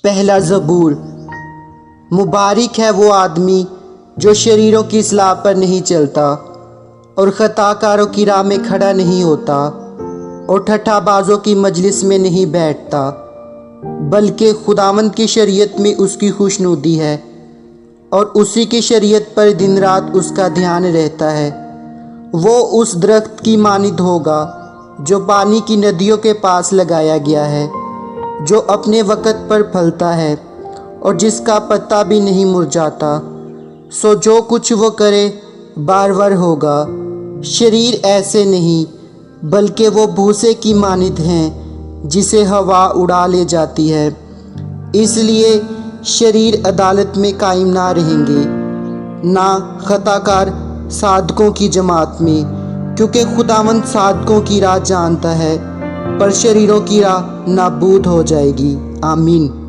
پہلا زبور۔ مبارک ہے وہ آدمی جو شریروں کی اصلاح پر نہیں چلتا اور خطا کاروں کی راہ میں کھڑا نہیں ہوتا اور ٹھٹھا بازوں کی مجلس میں نہیں بیٹھتا، بلکہ خداوند کی شریعت میں اس کی خوشنودی ہے اور اسی کی شریعت پر دن رات اس کا دھیان رہتا ہے۔ وہ اس درخت کی مانند ہوگا جو پانی کی ندیوں کے پاس لگایا گیا ہے، جو اپنے وقت پر پھلتا ہے اور جس کا پتا بھی نہیں مرجھاتا۔ سو جو کچھ وہ کرے بارور ہوگا۔ شریر ایسے نہیں، بلکہ وہ بھوسے کی مانند ہیں جسے ہوا اڑا لے جاتی ہے۔ اس لیے شریر عدالت میں قائم نہ رہیں گے، نہ خطا کار صادقوں کی جماعت میں، کیونکہ خداوند صادقوں کی راہ جانتا ہے، پر شریروں کی راہ نابود ہو جائے گی۔ آمین۔